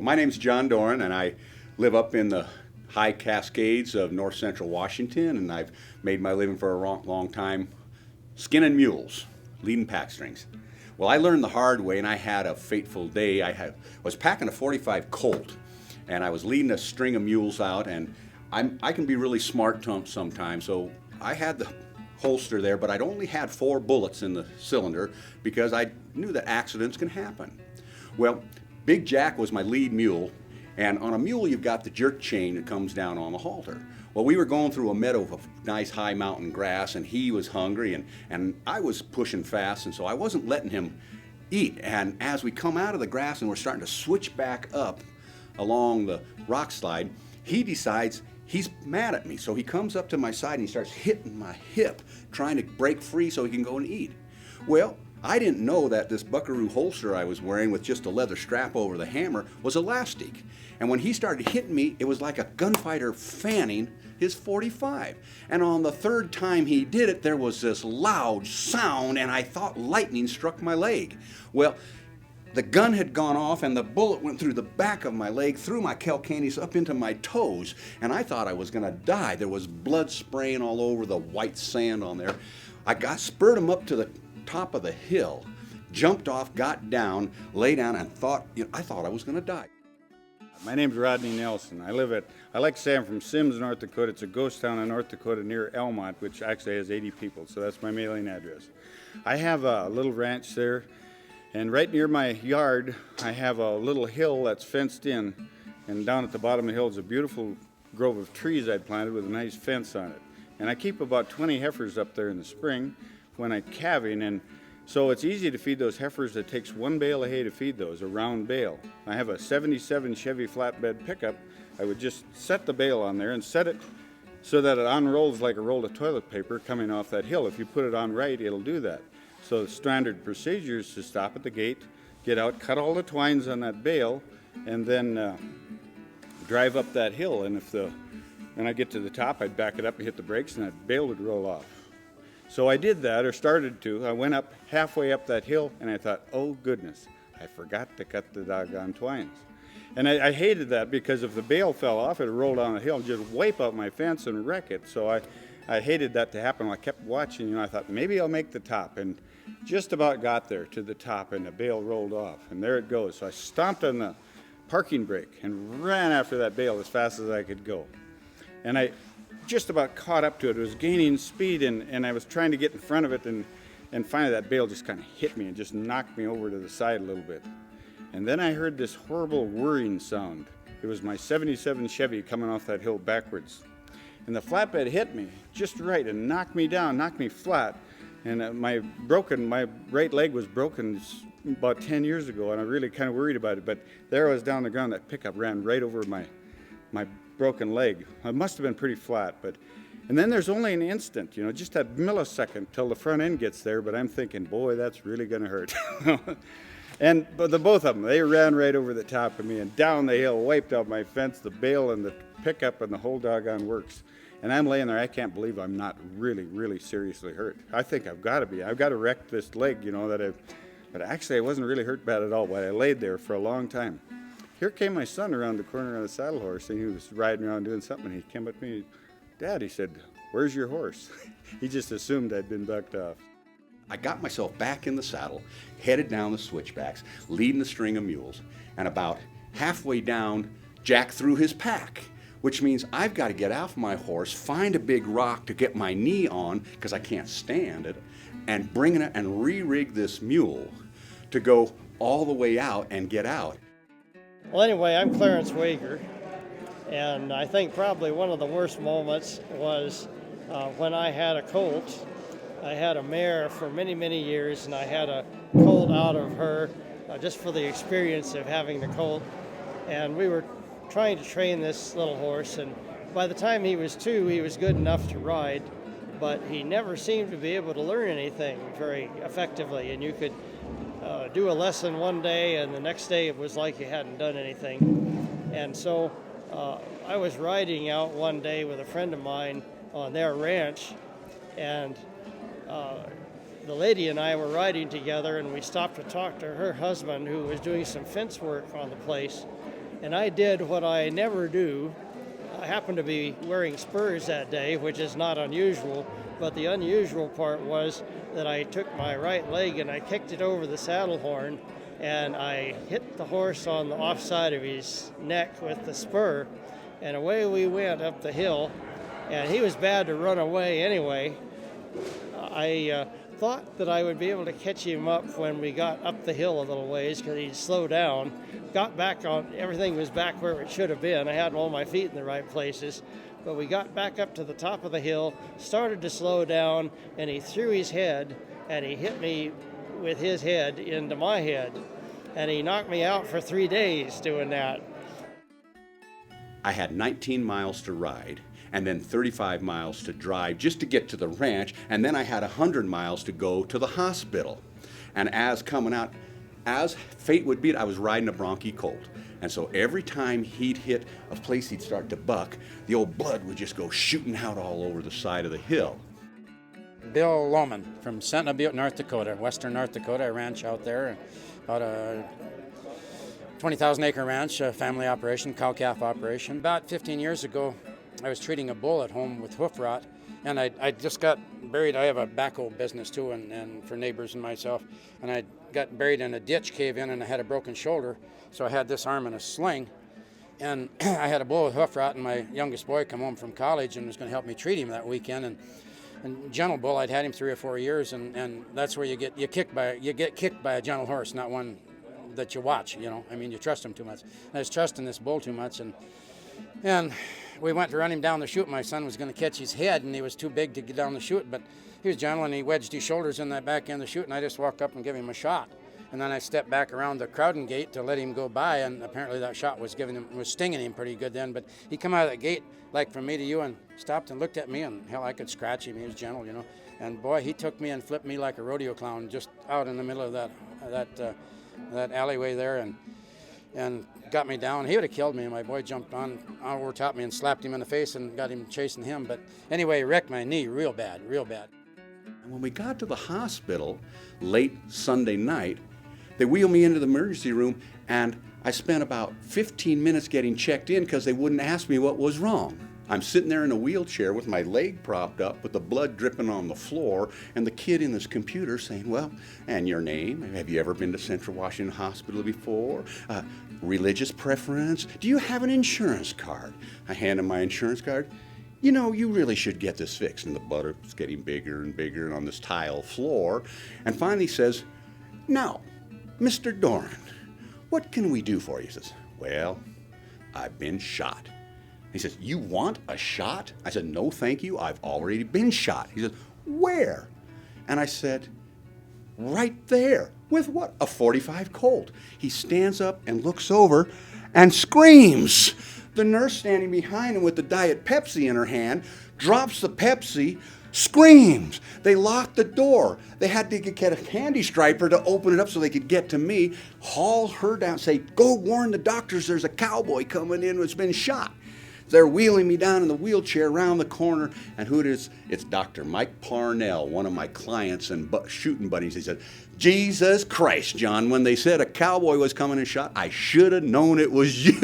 My name's John Doran, and I live up in the high Cascades of north central Washington, and I've made my living for a long time skinning mules, leading pack strings. Well, I learned the hard way, and I had a fateful day. Was packing a 45 Colt, and I was leading a string of mules out, and I can be really smart sometimes, so I had the holster there, but I'd only had 4 bullets in the cylinder because I knew that accidents can happen. Well, Big Jack was my lead mule, and on a mule you've got the jerk chain that comes down on the halter. Well, we were going through a meadow of nice high mountain grass, and he was hungry, and I was pushing fast, and so I wasn't letting him eat. And as we come out of the grass and we're starting to switch back up along the rock slide, he decides he's mad at me. So he comes up to my side and he starts hitting my hip, trying to break free so he can go and eat. Well, I didn't know that this buckaroo holster I was wearing with just a leather strap over the hammer was elastic. And when he started hitting me, it was like a gunfighter fanning his 45. And on the 3rd time he did it, there was this loud sound, and I thought lightning struck my leg. Well, the gun had gone off, and the bullet went through the back of my leg, through my calcaneus, up into my toes, and I thought I was going to die. There was blood spraying all over the white sand on there. I spurred him up to the top of the hill, jumped off, got down, lay down, and I thought I was going to die. My name's Rodney Nelson. I like to say I'm from Sims, North Dakota. It's a ghost town in North Dakota near Elmont, which actually has 80 people, so that's my mailing address. I have a little ranch there, and right near my yard, I have a little hill that's fenced in, and down at the bottom of the hill is a beautiful grove of trees I'd planted with a nice fence on it. And I keep about 20 heifers up there in the spring when I'm calving, and so it's easy to feed those heifers. It takes 1 bale of hay to feed those, a round bale. I have a 77 Chevy flatbed pickup. I would just set the bale on there and set it so that it unrolls like a roll of toilet paper coming off that hill. If you put it on right, it'll do that. So the standard procedure is to stop at the gate, get out, cut all the twines on that bale, and then drive up that hill. And when I get to the top, I'd back it up and hit the brakes, and that bale would roll off. So I did that, or started to. I went up halfway up that hill, and I thought, oh goodness, I forgot to cut the doggone twines. And I hated that, because if the bale fell off, it would roll down the hill and just wipe out my fence and wreck it. So I hated that to happen. I kept watching, I thought, maybe I'll make the top. And just about got there to the top, and the bale rolled off, and there it goes. So I stomped on the parking brake and ran after that bale as fast as I could go. And I just about caught up to it. It was gaining speed, and I was trying to get in front of it, and finally that bale just kind of hit me and just knocked me over to the side a little bit. And then I heard this horrible whirring sound. It was my 77 Chevy coming off that hill backwards. And the flatbed hit me just right and knocked me down, knocked me flat. And my right leg was broken about 10 years ago, and I really kind of worried about it. But there I was down on the ground. That pickup ran right over my broken leg. It must have been pretty flat, and then there's only an instant, just a millisecond till the front end gets there, but I'm thinking, boy, that's really going to hurt. But both of them, they ran right over the top of me and down the hill, wiped out my fence, the bale, and the pickup, and the whole doggone works. And I'm laying there, I can't believe I'm not really, really seriously hurt. I think I've got to be. I've got to wreck this leg, but actually I wasn't really hurt bad at all, but I laid there for a long time. Here came my son around the corner on a saddle horse, and he was riding around doing something. He came up to me, Dad, he said, where's your horse? He just assumed I'd been bucked off. I got myself back in the saddle, headed down the switchbacks, leading the string of mules, and about halfway down, Jack threw his pack, which means I've got to get off my horse, find a big rock to get my knee on, because I can't stand it, and bring it and re-rig this mule to go all the way out and get out. Well, anyway, I'm Clarence Weaver, and I think probably one of the worst moments was when I had a colt. I had a mare for many, many years, and I had a colt out of her just for the experience of having the colt. And we were trying to train this little horse, and by the time he was 2, he was good enough to ride, but he never seemed to be able to learn anything very effectively. And you could do a lesson one day, and the next day it was like you hadn't done anything. And so I was riding out one day with a friend of mine on their ranch, and the lady and I were riding together, and we stopped to talk to her husband, who was doing some fence work on the place. And I did what I never do. I happened to be wearing spurs that day, which is not unusual, but the unusual part was that I took my right leg and I kicked it over the saddle horn, and I hit the horse on the offside of his neck with the spur, and away we went up the hill, and he was bad to run away anyway. I thought that I would be able to catch him up when we got up the hill a little ways because he'd slow down. Got back on, everything was back where it should have been. I had all my feet in the right places. But we got back up to the top of the hill, started to slow down, and he threw his head, and he hit me with his head into my head. And he knocked me out for 3 days doing that. I had 19 miles to ride, and then 35 miles to drive just to get to the ranch, and then I had 100 miles to go to the hospital. And as fate would be it, I was riding a bronchi colt. And so every time he'd hit a place he'd start to buck, the old blood would just go shooting out all over the side of the hill. Bill Lohman from Sentinel Butte, North Dakota, western North Dakota, a ranch out there, about a 20,000 acre ranch, a family operation, cow-calf operation. About 15 years ago, I was treating a bull at home with hoof rot, and I just got buried. I have a backhoe business too, and for neighbors and myself, and I got buried in a ditch cave in, and I had a broken shoulder, so I had this arm in a sling, and I had a bull with hoof rot, and my youngest boy come home from college and was going to help me treat him that weekend, and gentle bull, I'd had him 3 or 4 years, and that's where you get kicked by a gentle horse, not one that you watch, you know. I mean, you trust him too much. I was trusting this bull too much, and we went to run him down the chute. My son was going to catch his head, and he was too big to get down the chute, but he was gentle, and he wedged his shoulders in that back end of the chute, and I just walked up and gave him a shot. And then I stepped back around the crowding gate to let him go by, and apparently that shot was stinging him pretty good then. But he come out of that gate, like from me to you, and stopped and looked at me, and hell, I could scratch him. He was gentle, you know. And boy, he took me and flipped me like a rodeo clown just out in the middle of that alleyway there, and got me down. He would have killed me, and my boy jumped on over top me and slapped him in the face and got him chasing him. But anyway, wrecked my knee real bad. And when we got to the hospital late Sunday night, they wheeled me into the emergency room, and I spent about 15 minutes getting checked in because they wouldn't ask me what was wrong. I'm sitting there in a wheelchair with my leg propped up with the blood dripping on the floor, and the kid in this computer saying, well, and your name? Have you ever been to Central Washington Hospital before? Religious preference? Do you have an insurance card? I hand him my insurance card. You know, you really should get this fixed. And the blood was getting bigger and bigger on this tile floor. And finally says, now, Mr. Doran, what can we do for you? He says, well, I've been shot. He says, you want a shot? I said, no, thank you. I've already been shot. He says, where? And I said, right there. With what? A .45 Colt. He stands up and looks over and screams. The nurse standing behind him with the Diet Pepsi in her hand drops the Pepsi, screams. They locked the door. They had to get a candy striper to open it up so they could get to me, haul her down, say, go warn the doctors there's a cowboy coming in who's been shot. They're wheeling me down in the wheelchair around the corner, and who it is? It's Dr. Mike Parnell, one of my clients and shooting buddies. He said, Jesus Christ, John, when they said a cowboy was coming and shot, I should have known it was you.